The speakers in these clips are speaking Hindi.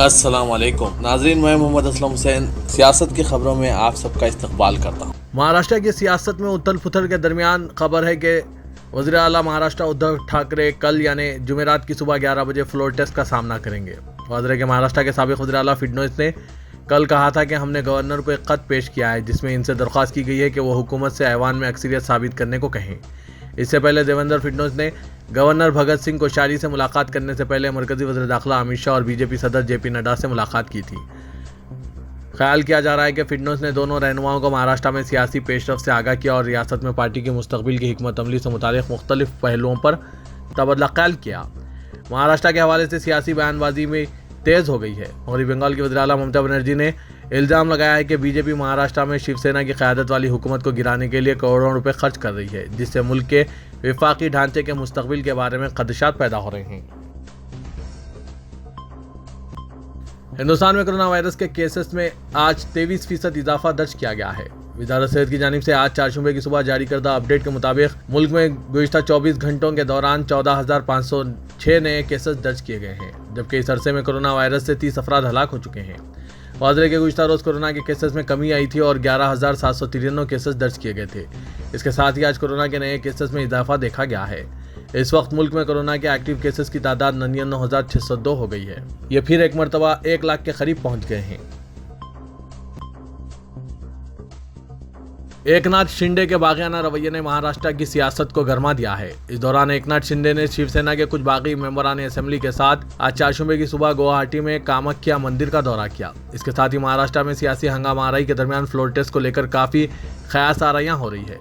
अस्सलाम वालेकुम नाज़रीन, मैं मोहम्मद असलम हुसैन सियासत की खबरों में आप सबका इस्तकबाल करता हूँ। महाराष्ट्र की सियासत में उथल पुथल के दरमियान खबर है कि वज़ीर आला महाराष्ट्र उद्धव ठाकरे कल यानी जुमेरात की सुबह 11 बजे फ्लोर टेस्ट का सामना करेंगे। वज़ीर के महाराष्ट्र के साबिक़ वज़ीर आला फडणवीस ने कल कहा था कि हमने गवर्नर को एक ख़त पेश किया है जिसमें इनसे दरख्वास्त की गई है कि वो हुकूमत से ऐवान में अक्सरियत साबित करने को कहें। इससे पहले देवेंद्र फडणवीस ने गवर्नर भगत सिंह कोश्यारी से मुलाकात करने से पहले मरकजी वज़ीर दाखिला अमित शाह और बीजेपी सदर जेपी नड्डा से मुलाकात की थी। ख्याल किया जा रहा है कि फडणवीस ने दोनों रहनुमाओं को महाराष्ट्र में सियासी पेशरफ्त से आगाह किया और रियासत में पार्टी के मुस्तकबिल की हिकमत अमली से मुतालिक मुख्तलिफ पहलुओं पर तबदला ख्याल किया। महाराष्ट्र के हवाले से सियासी बयानबाजी में तेज़ हो गई है। मगरबी बंगाल की वज़ीर आला ममता बनर्जी ने इल्ज़ाम लगाया है कि बीजेपी महाराष्ट्र में शिवसेना की क़यादत वाली हुकूमत को गिराने के लिए करोड़ों रुपए खर्च कर रही है, जिससे मुल्क के विफाकी ढांचे के मुस्तकबिल के बारे में खदशात पैदा हो रहे हैं। हिंदुस्तान में कोरोना वायरस के केसेस में आज 23% इजाफा दर्ज किया गया है। वज़ारत सेहत की जानिब से आज चारशंबे की सुबह जारी करदा अपडेट के मुताबिक मुल्क में गुज़िश्ता 24 घंटों के दौरान 14,506 नए केसेस दर्ज किए गए हैं, जबकि इस अरसे में कोरोना वायरस से 30 अफराद हलाक हो चुके हैं। वाज़रे के गुज़िश्ता रोज़ कोरोना के केसेस में कमी आई थी और 11,793 केसेस दर्ज किए गए थे। इसके साथ ही आज कोरोना के नए केसेस में इजाफा देखा गया है। इस वक्त मुल्क में कोरोना के एक्टिव केसेस की तादाद 99,602 हो गई है। ये फिर एक मरतबा 1 लाख के करीब पहुंच गए हैं। एकनाथ शिंदे के बागियाना रवैये ने महाराष्ट्र की सियासत को गरमा दिया है। इस दौरान एकनाथ शिंदे ने शिवसेना के कुछ बागी मेंबरान असेंबली के साथ आज चारशंबे की सुबह गुवाहाटी में कामाख्या मंदिर का दौरा किया। इसके साथ ही महाराष्ट्र में सियासी हंगामा आराई के दरमियान फ्लोर टेस्ट को लेकर काफ़ी ख़यास आराइयाँ हो रही है।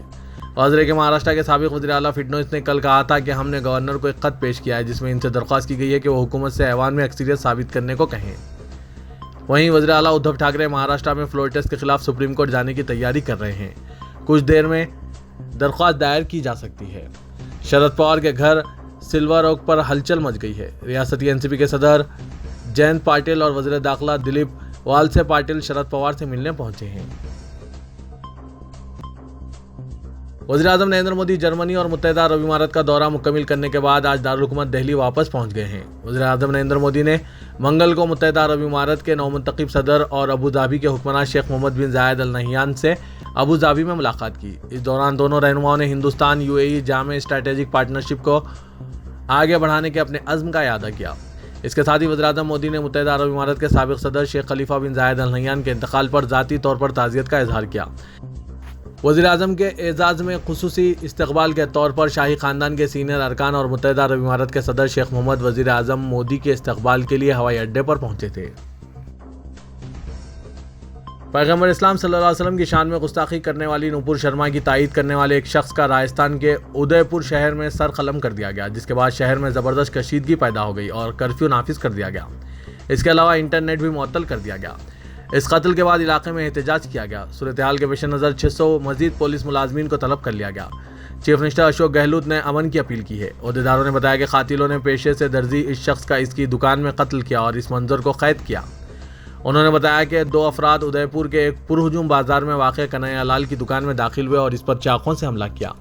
वज़ीर के महाराष्ट्र के साबिक़ वज़ीर आला फडणवीस ने कल कहा था कि हमने गवर्नर को एक ख़त पेश किया है जिसमें इनसे दरख्वास्त की गई है कि वो हुकूमत से ऐवान में अक्सरियत साबित करने को कहें। वहीं वज़ीर आला उद्धव ठाकरे महाराष्ट्र में फ्लोर टेस्ट के खिलाफ सुप्रीम कोर्ट जाने की तैयारी कर रहे हैं। कुछ देर में दरख्वास्त दायर की जा सकती है। शरद पवार के घर सिल्वर ओक पर हलचल मच गई है। रियासती एनसीपी के सदर जयंत पाटिल और वज़ीर दाखिला दिलीप वालसे पाटिल शरद पवार से मिलने पहुंचे हैं। वज़ीर आज़म नरेंद्र मोदी जर्मनी और मुत्तहिदा अरब इमारात का दौरा मुकम्मल करने के बाद आज दारुल हुकूमत दिल्ली वापस पहुंच गए हैं। वज़ीर आज़म नरेंद्र मोदी ने मंगल को मुत्तहिदा अरब इमारात के नौमुंतखब सदर और अबू धाबी के हुक्मरान शेख मोहम्मद बिन जायद अल नहयान से अबू धाबी में मुलाकात की। इस दौरान दोनों रहनुमाओं ने हिंदुस्तान यूएई जामे स्ट्रैटेजिक पार्टनरशिप को आगे बढ़ाने के अपने अज़्म का इयादा किया। इसके साथ ही वज़ीर आज़म मोदी ने मुत्तहिदा अरब इमारात के साबिक़ सदर शेख खलीफा बिन जायद अल नहयान के इंतकाल पर ज़ाती तौर पर ताज़ियत का इजहार किया। वज़ीर आज़म के एजाज़ में खुसूसी इस्तकबाल के तौर पर शाही ख़ानदान के सीनियर अरकान और मुत्तहिदा अरब इमारात के सदर शेख मोहम्मद वज़ीर आज़म मोदी के इस्तकबाल के लिए हवाई अड्डे पर पहुंचे थे। पैगम्बर इस्लाम सल्लल्लाहु अलैहि वसल्लम की शान में गुस्ताखी करने वाली नूपुर शर्मा की तायीद करने वाले एक शख्स का राजस्थान के उदयपुर शहर में सर कलम कर दिया गया, जिसके बाद शहर में ज़बरदस्त कशीदगी पैदा हो गई और कर्फ्यू नाफिज कर दिया गया। इसके अलावा इंटरनेट भी मुअत्तल कर दिया गया। इस कत्ल के बाद इलाके में एहतजाज किया गया। सूरत हाल के पेश नज़र 600 मजीद पुलिस मुलाजमीन को तलब कर लिया गया। चीफ मिनिस्टर अशोक गहलोत ने अमन की अपील की है। अहदेदारों ने बताया कि कातिलों ने पेशे से दर्जी इस शख्स का इसकी दुकान में कत्ल किया और इस मंजर को कैद किया। उन्होंने बताया कि 2 अफराद उदयपुर के एक पुरहुजूम बाजार में वाक़ कन्हैया लाल की दुकान में दाखिल हुए और इस पर चाकुओं से हमला किया।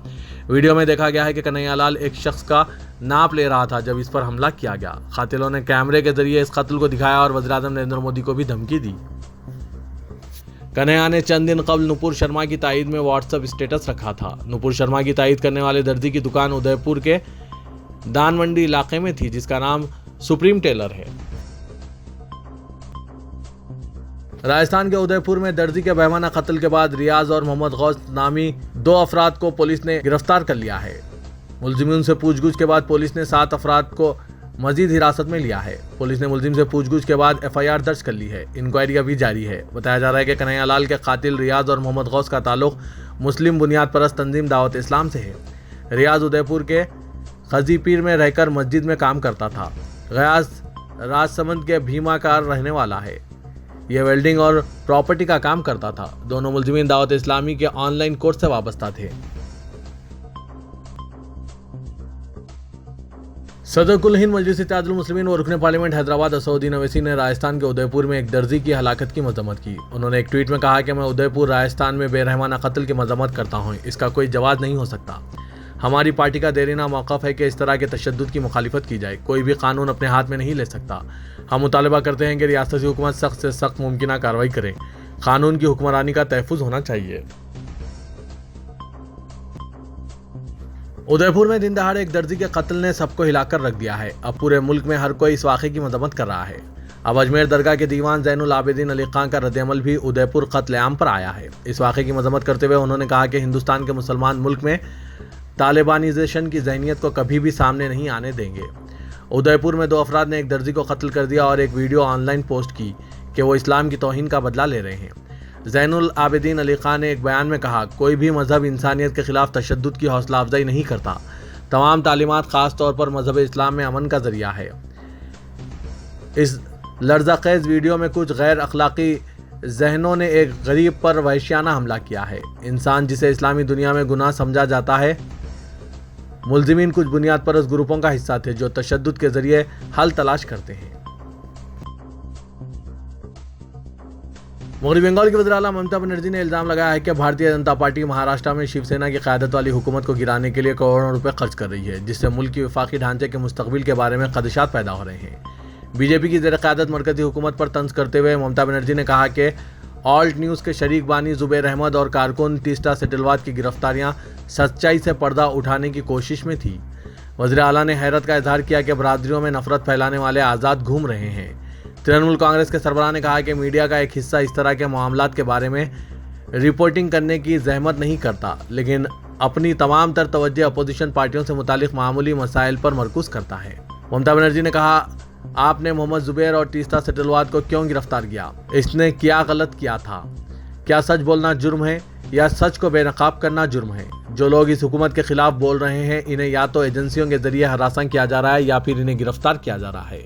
वीडियो में देखा गया है कि कन्हैया लाल एक शख्स का नाप ले रहा था जब इस पर हमला किया गया। कातिलों ने कैमरे के जरिए इस कत्ल को दिखाया और वज़ीर आज़म नरेंद्र मोदी को भी धमकी दी। कन्हैया ने चंद दिन कबल नूपुर शर्मा की तायीद में व्हाट्सएप स्टेटस रखा था। नूपुर शर्मा की तायीद करने वाले दर्जी की दुकान उदयपुर के दान मंडी इलाके में थी, जिसका नाम सुप्रीम टेलर है। राजस्थान के उदयपुर में दर्जी के बेहमाना कत्ल के बाद रियाज और मोहम्मद गौस नामी 2 अफराद को पुलिस ने गिरफ्तार कर लिया है। मुलजिमों से पूछगछ के बाद पुलिस ने 7 अफराद को मजीद हिरासत में लिया है। पुलिस ने मुलजिम से पूछगछ के बाद FIR दर्ज कर ली है। इंक्वायरी अभी जारी है। बताया जा रहा है कि कन्हैया लाल के कातिल रियाज और मोहम्मद गौस का ताल्लुक मुस्लिम बुनियाद परस्त तंजीम दावत इस्लाम से है। रियाज उदयपुर के खजीपीर में रहकर मस्जिद में काम करता था। गयास राजसमंद के भीमा का रहने वाला है। यह वेल्डिंग और प्रॉपर्टी का काम करता था। दोनों मुलजिमीन दावत इस्लामी के ऑनलाइन कोर्स से वाबस्ता थे। सदर कुल हिंद मजलिस इत्तेहादुल मुस्लिमीन व रुकन पार्लियामेंट हैदराबाद असदुद्दीन अवैसी ने राजस्थान के उदयपुर में एक दर्जी की हलाकत की मजम्मत की। उन्होंने एक ट्वीट में कहा कि मैं उदयपुर राजस्थान में बेरहमाना कत्ल की मजम्मत करता हूँ। इसका कोई जवाब नहीं हो सकता। हमारी पार्टी का देरीना मौक़िफ़ है कि इस तरह के तशद्दुद की मुखालिफत की जाए। कोई भी कानून अपने हाथ में नहीं ले सकता। हम मुतालबा करते हैं कि रियासती हुकूमत सख्त से सख्त मुमकिन कार्रवाई करें। कानून की हुक्मरानी का तहफ़्फ़ुज़ होना चाहिए। उदयपुर में दिन दहाड़े एक दर्जी के कत्ल ने सबको हिलाकर रख दिया है। अब पूरे मुल्क में हर कोई इस वाक़े की मज़म्मत कर रहा है। अब अजमेर दरगाह के दीवान ज़ैनुल आबिदीन अली खान का रद्द-ए-अमल भी उदयपुर कत्ल-ए-आम पर आया है। इस वाक़े की मज़म्मत करते हुए उन्होंने कहा कि हिंदुस्तान के मुसलमान मुल्क में तालिबानिजेशन की ज़हनियत को कभी भी सामने नहीं आने देंगे। उदयपुर में 2 अफराद ने एक दर्जी को कत्ल कर दिया और एक वीडियो ऑनलाइन पोस्ट की कि वो इस्लाम की तौहीन का बदला ले रहे हैं। ज़ैनुल आबिदीन अली खान ने एक बयान में कहा, कोई भी मज़हब इंसानियत के ख़िलाफ़ तशद्दुद की हौसला अफजाई नहीं करता। तमाम तालीमात ख़ास तौर पर मज़हब इस्लाम में अमन का ज़रिया है। इस लर्ज़ाखेज़ वीडियो में कुछ गैर अखलाकी जहनों ने एक गरीब पर वहशियाना हमला किया है। इंसान जिसे इस्लामी दुनिया में गुनाह समझा जाता है, मुल्ज़िमीन कुछ बुनियाद परस्त ग्रुपों का हिस्सा थे जो तशद्दुद के ज़रिए हल तलाश करते हैं। मग़रिबी बंगाल की वज़ीर आला ममता बनर्जी ने इल्ज़ाम लगाया है कि भारतीय जनता पार्टी महाराष्ट्र में शिवसेना की क़यादत वाली हुकूमत को गिराने के लिए करोड़ों रुपए खर्च कर रही है, जिससे मुल्क की वफाकी ढांचे के मुस्तक़बिल के बारे में खदशात पैदा हो रहे हैं। बीजेपी की ज़ेर क़यादत मरकज़ी हुकूमत पर तंज़ करते हुए ममता बनर्जी ने कहा कि ऑल्ट न्यूज़ के शरीक बानी ज़ुबैर अहमद और कारकुन तीस्ता सेटलवाद की गिरफ्तारियां सच्चाई से पर्दा उठाने की कोशिश में थी। वज़ीर आला ने हैरत का इजहार किया कि बरादरियों में नफरत फैलाने वाले आज़ाद घूम रहे हैं। तृणमूल कांग्रेस के सरबराह ने कहा कि मीडिया का एक हिस्सा इस तरह के मामलात के बारे में रिपोर्टिंग करने की जहमत नहीं करता, लेकिन अपनी तमाम तर तवज्जो अपोजिशन पार्टियों से मुतालिक मामूली मसाइल पर मरकूज़ करता है। ममता बनर्जी ने कहा, आपने मोहम्मद ज़ुबैर और तीस्ता सेटलवाद को क्यों गिरफ्तार किया? इसने क्या गलत किया था? क्या सच बोलना जुर्म है या सच को बेनकाब करना जुर्म है? जो लोग इस हुकूमत के खिलाफ बोल रहे हैं, इन्हें या तो एजेंसियों के जरिए हरासा किया जा रहा है या फिर इन्हें गिरफ्तार किया जा रहा है।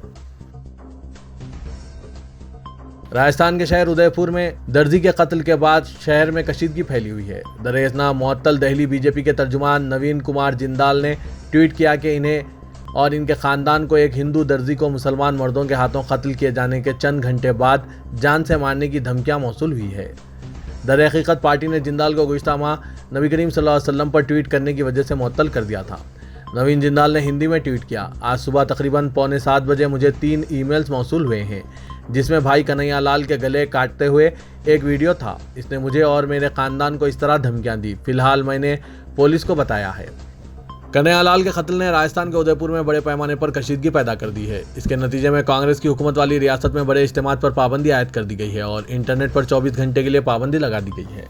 राजस्थान के शहर उदयपुर में दर्जी के कत्ल के बाद शहर में कशीदगी फैली हुई है। दरेजना मुअत्तल दहली बीजेपी के तर्जुमान नवीन कुमार जिंदाल ने ट्वीट किया कि इन्हें और इनके ख़ानदान को एक हिंदू दर्जी को मुसलमान मर्दों के हाथों कत्ल किए जाने के चंद घंटे बाद जान से मारने की धमकियां मौसूल हुई है। दरहकीकत पार्टी ने जिंदाल को गुज़िश्ता माह नबी करीम सल्लल्लाहु अलैहि वसल्लम पर ट्वीट करने की वजह से मुअत्तल कर दिया था। नवीन जिंदाल ने हिंदी में ट्वीट किया, आज सुबह तकरीबन 6:45 बजे मुझे 3 ईमेल्स मौसूल हुए हैं जिसमें भाई कन्हैया लाल के गले काटते हुए एक वीडियो था। इसने मुझे और मेरे ख़ानदान को इस तरह धमकियां दी। फिलहाल मैंने पुलिस को बताया है। कन्हैया लाल के कत्ल ने राजस्थान के उदयपुर में बड़े पैमाने पर कशीदगी पैदा कर दी है। इसके नतीजे में कांग्रेस की हुकूमत वाली रियासत में बड़े इज्तिमात पर पाबंदी आयद कर दी गई है और इंटरनेट पर 24 घंटे के लिए पाबंदी लगा दी गई है।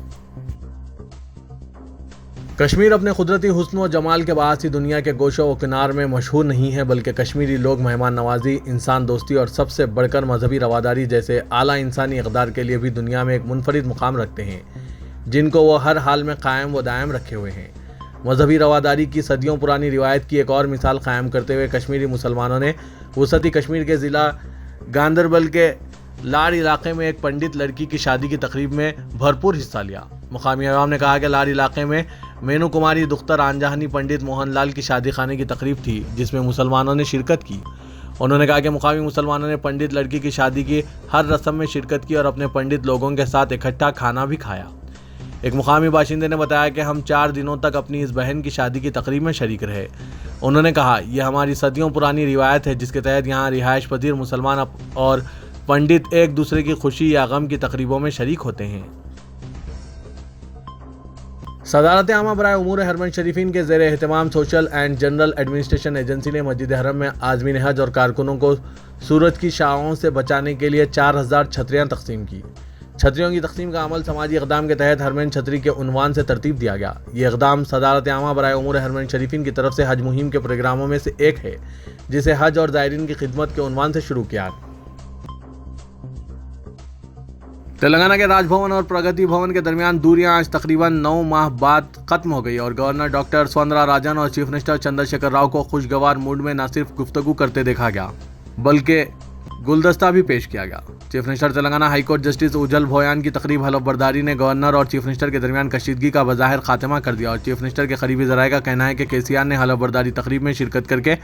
कश्मीर अपने कुदरती हुस्न व जमाल के बायस दुनिया के गोशो व किनार में मशहूर नहीं है, बल्कि कश्मीरी लोग मेहमान नवाजी, इंसान दोस्ती और सबसे बढ़कर मजहबी रवादारी जैसे आला इंसानी इक़दार के लिए भी दुनिया में एक मुनफरिद मुकाम रखते हैं, जिनको वो हर हाल में कायम व दायम रखे हुए हैं। मजहबी रवादारी की सदियों पुरानी रिवायत की एक और मिसाल कायम करते हुए कश्मीरी मुसलमानों ने वसती कश्मीर के ज़िला गांदरबल के लाड़ इलाके में एक पंडित लड़की की शादी की तकरीब में भरपूर हिस्सा लिया। मुकामी अवाम ने कहा कि लाड़ इलाके में मेनू कुमारी दुख्तर आनजहानी पंडित मोहन लाल की शादी खाने की तकरीब थी जिसमें मुसलमानों ने शिरकत की। उन्होंने कहा कि मुकामी मुसलमानों ने पंडित लड़की की शादी की हर रस्म में शिरकत की और अपने पंडित लोगों के साथ इकट्ठा खाना भी खाया। एक मुकामी बाशिंदे ने बताया कि हम 4 दिनों तक अपनी इस बहन की शादी की तकरीब में शरीक रहे। उन्होंने कहा, यह हमारी सदियों पुरानी रिवायत है जिसके तहत यहाँ रिहाइश पजीर मुसलमान और पंडित एक दूसरे की खुशी या गम की तकरीबों में शरीक होते हैं। सदारत आमा बराए उमूर हरमन शरीफीन के ज़ेर एहतमाम social and general administration agency ने मस्जिद हरम में आज़मीन हज और कारकुनों को सूरज की शाओं से बचाने के लिए 4000 छतरियाँ तकसीम की। छतरियों की तकसीम का अमल समाजी इक़दाम के तहत हरमैन छतरी के उन्वान से तरतीब दिया गया। ये इक़दाम सदारत आमा बराए उमूर हरमन शरीफीन की तरफ से हज मुहिम के प्रोग्रामों में से एक है जिसे हज और ज़ायरीन की खिदमत के उन्वान से शुरू किया। तेलंगाना के राजभवन और प्रगति भवन के दरमियान दूरियां आज तकरीबन 9 माह बाद खत्म हो गई और गवर्नर डॉक्टर स्वतंत्रा राजन और चीफ मिनिस्टर चंद्रशेखर राव को खुशगवार मूड में न सिर्फ गुफ्तगू करते देखा गया बल्कि गुलदस्ता भी पेश किया गया। Chief minister Telangana high court justice Ujjal Bhuyan की तकरीब हलफ बर्दारी ने गवर्नर और चीफ मिनिस्टर के दरमियान कशीदगी का बज़ाहिर खात्मा कर दिया और चीफ मिनिस्टर के करीबी ज़राए का कहना है कि केसीआर ने हलफ बर्दारी तकरीब में शिरकत करके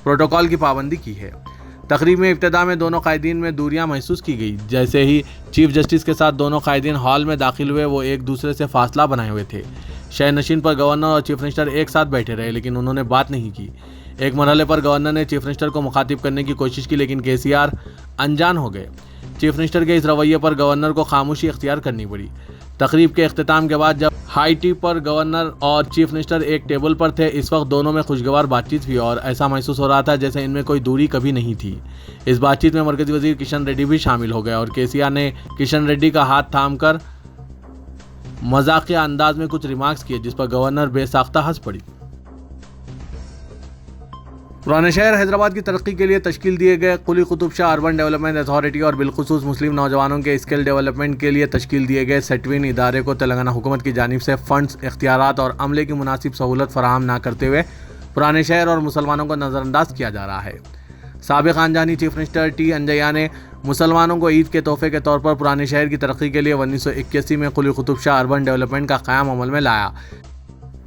प्रोटोकॉल की पाबंदी की है। तकरीब में इब्तिदा में दोनों कायदीन में दूरियां महसूस की गई। जैसे ही चीफ जस्टिस के साथ दोनों कायदीन हॉल में दाखिल हुए वो एक दूसरे से फासला बनाए हुए थे। शय नशीन पर गवर्नर और चीफ मिनिस्टर एक साथ बैठे रहे, लेकिन उन्होंने बात नहीं की। एक मरहले पर गवर्नर ने चीफ मिनिस्टर को मुखातिब करने की कोशिश की, लेकिन केसीआर अनजान हो गए। चीफ मिनिस्टर के इस रवैये पर गवर्नर को खामोशी इख्तियार करनी पड़ी। तकरीब के अख्तिताम के बाद जब हाई टी पर गवर्नर और चीफ मिनिस्टर एक टेबल पर थे, इस वक्त दोनों में खुशगवार बातचीत हुई और ऐसा महसूस हो रहा था जैसे इनमें कोई दूरी कभी नहीं थी। इस बातचीत में मरकजी वजीर किशन रेड्डी भी शामिल हो गए और केसीआर ने किशन रेड्डी का हाथ थामकर मजाकिया अंदाज में कुछ रिमार्क्स किए, जिस पर गवर्नर बेसाख्ता हंस पड़ी। पुराने शहर हैदराबाद की तरक्की के लिए तश्कील दिए गए Quli Qutub Shah urban development authority और बिलखुसूस मुस्लिम नौजवानों के स्किल डेवलपमेंट के लिए तश्कील दिए गए सेटविन इदारे को तेलंगाना हुकूमत की जानिब से फंड्स, इख्तियारात और अमले की मुनासिब सहूलत फराहम न करते हुए पुराने शहर और मुसलमानों को नज़रअंदाज किया जा रहा है। साबिक़ खानजानी चीफ मिनिस्टर टी अंजैया ने मुसलमानों को ईद के तोहफे के तौर पर पुराने शहर की तरक्की के लिए 1981 में कुली कुतुब शाह अर्बन डेवलपमेंट का क़याम अमल में लाया,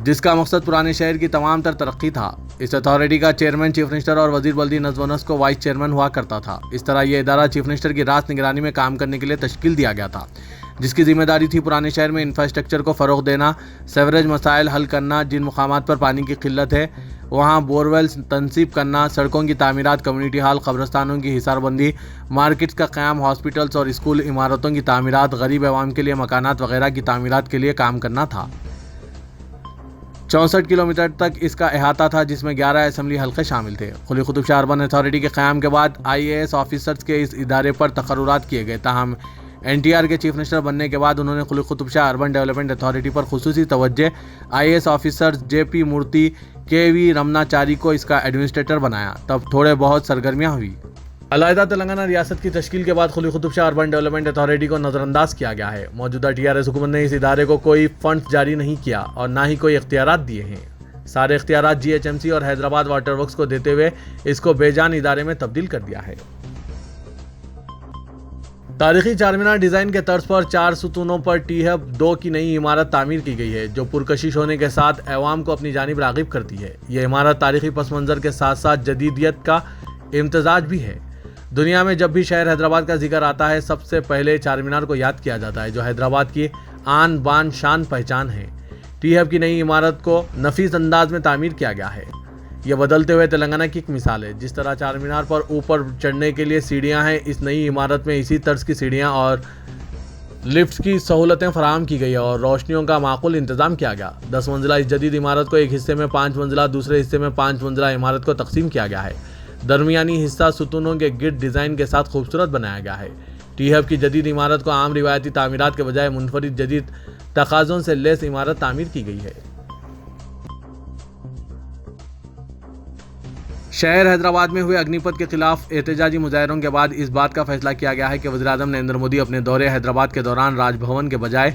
जिसका मकसद पुराने शहर की तमाम तर तरक्की था। इस अथॉरिटी का चेयरमैन चीफ मिनिस्टर और वजीर बल्दी नज़्म व नस्क को वाइस चेयरमैन हुआ करता था। इस तरह यह इदारा चीफ मिनिस्टर की रास्त निगरानी में काम करने के लिए तश्कील दिया गया था, जिसकी जिम्मेदारी थी पुराने शहर में इंफ्रास्ट्रक्चर को फ़रोग देना, सेवरेज मसाइल हल करना, जिन मुकामात पर पानी की किल्लत है वहाँ बोरवेल्स तनसीब करना, सड़कों की तामीरात, कम्युनिटी हॉल, कब्रस्तानों की हिसारबंदी, मार्केट्स का क़याम, हॉस्पिटल्स और स्कूल इमारतों की तामीरात, गरीब अवाम के लिए मकानात वगैरह की तामीरात के लिए काम करना था। 64 किलोमीटर तक इसका अहाता था, जिसमें 11 असम्बली हल्के शामिल थे। कुली कुतुब शाह अर्बन अथॉरिटी के क़याम के बाद IAS ऑफिसर्स के इस इदारे पर तकर्रुरात किए गए। ताहम NTR के चीफ मिनिस्टर बनने के बाद उन्होंने Quli Qutub Shah urban development authority पर खुसूसी तवज्जो IAS officers JP Murthy, KV Ramanachari को इसका एडमिनिस्ट्रेटर बनाया। तब थोड़े बहुत सरगर्मियाँ हुई। अलहदा तेलंगाना रियासत की तश्कील के बाद Quli Qutub Shah urban development authority को नज़रअंदाज किया गया है। मौजूदा TRS हुकूमत ने इस इदारे को कोई फंड्स जारी नहीं किया और ना ही कोई इख्तियारात दिए हैं। सारे इख्तियारात GHMC और हैदराबाद वाटर वर्क्स को देते हुए इसको बेजान इदारे में तब्दील कर दिया है। तारीखी चारमीनार डिज़ाइन के तर्ज पर 4 सुतूनों पर टी-हब 2 की नई इमारत तामीर की गई है, जो पुरकशिश होने के साथ अवाम को अपनी जानिब राग़िब करती है। यह इमारत तारीखी पस मंज़र के साथ साथ जदीदियत का इम्तजाज भी है। दुनिया में जब भी शहर हैदराबाद का जिक्र आता है, सबसे पहले चारमीनार को याद किया जाता है, जो हैदराबाद की आन बान शान पहचान है। टी-हब की नई इमारत को नफीस अंदाज में तामीर किया गया है। यह बदलते हुए तेलंगाना की एक मिसाल है। जिस तरह चारमीनार पर ऊपर चढ़ने के लिए सीढ़ियां हैं, इस नई इमारत में इसी तर्ज की सीढ़ियां और लिफ्ट की सहूलतें फराहम की गई है और रोशनियों का माकूल इंतजाम किया गया। 10 मंजिला इस जदीद इमारत को एक हिस्से में 5 मंजिला, दूसरे हिस्से में 5 मंजिला इमारत को तकसीम किया गया है। दरमियानी हिस्सा सुतूनों के गिर्द डिज़ाइन के साथ खूबसूरत बनाया गया है। टी-हब की जदीद इमारत को आम रिवायती तामीरात के बजाय मुनफरिद जदीद तकाज़ों से लेस इमारत तामीर की गई है। शहर हैदराबाद में हुए अग्निपथ के खिलाफ एहतजाजी मुजाहरों के बाद इस बात का फैसला किया गया है कि वज़ीर-ए-आज़म नरेंद्र मोदी अपने दौरे हैदराबाद के दौरान राजभवन के बजाय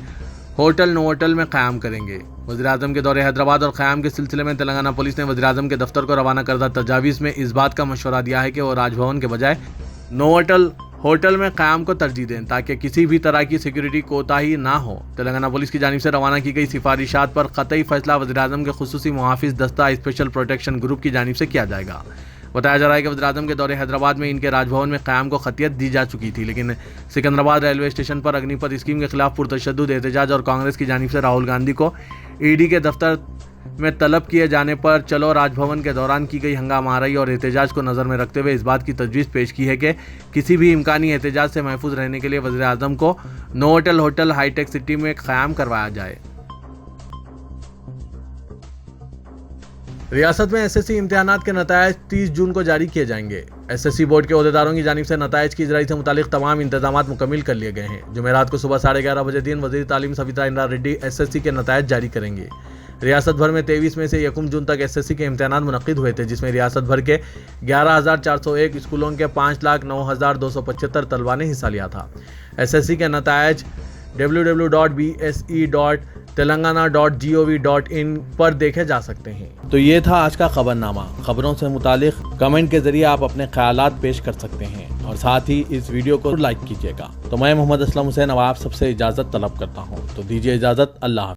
होटल नोवोटल में क़याम करेंगे। वज़ीर-ए-आज़म के दौरे हैदराबाद और क़याम के सिलसिले में तेलंगाना पुलिस ने वज़ीर-ए-आज़म के दफ्तर को रवाना करदा तजावीज़ में इस बात का मशवरा दिया है कि वो राजभवन के बजाय नोवोटल होटल में क़याम को तरजीह दें, ताकि किसी भी तरह की सिक्योरिटी कोताही ना हो। तेलंगाना पुलिस की जानिब से रवाना की गई सिफारिशात पर क़तई फ़ैसला वज़ीर-ए-आज़म के खुसूसी मुहाफ़िज़ दस्ता स्पेशल प्रोटेक्शन ग्रुप की जानिब से किया जाएगा। बताया जा रहा है कि वज़ीर-ए-आज़म के दौरे हैदराबाद में इनके राजभवन में क़याम को ख़तियत दी जा चुकी थी, लेकिन सिकंदराबाद रेलवे स्टेशन पर अग्निपथ स्कीम के खिलाफ पुरतशद्दुद एहतजाज और कांग्रेस की जानिब से राहुल गांधी को ED के दफ्तर में तलब किए जाने पर चलो राजभवन के दौरान की गई हंगामाराई और एहतजाज को नज़र में रखते हुए इस बात की तजवीज़ पेश की है कि किसी भी इम्कानी एहतजाज से महफूज रहने के लिए वज़ीर-ए-आज़म को नोवोटल होटल हाईटेक सिटी में क़याम करवाया जाए। रियासत में SSC इम्तिहानात के नतायज 30 जून को जारी किए जाएंगे। SSC बोर्ड के अहदेदारों की जानिब से नतायज की इजराई से मुतालिक तमाम इंतजामात मुकम्मिल कर लिए गए हैं। जुमेरात को सुबह 11:30 बजे दिन वज़ीर तालीम सविता इंद्रा रेड्डी SSC के नतायज जारी करेंगे। रियासत भर में 23 में से 1 जून तक SSC के इम्तिहानात मुनक्किद हुए थे, जिसमें रियासत भर के 11,401 स्कूलों के 5,09,275 तलबा ने हिस्सा लिया था। SSC के नतायज www.bse.telangana.gov.in पर देखे जा सकते हैं। तो ये था आज का खबरनामा। खबरों से मुतालिक कमेंट के जरिए आप अपने ख्यालात पेश कर सकते हैं और साथ ही इस वीडियो को लाइक कीजिएगा। तो मैं मोहम्मद असलम हुसैन अब आप सबसे इजाज़त तलब करता हूँ। तो दीजिए इजाज़त। अल्लाह।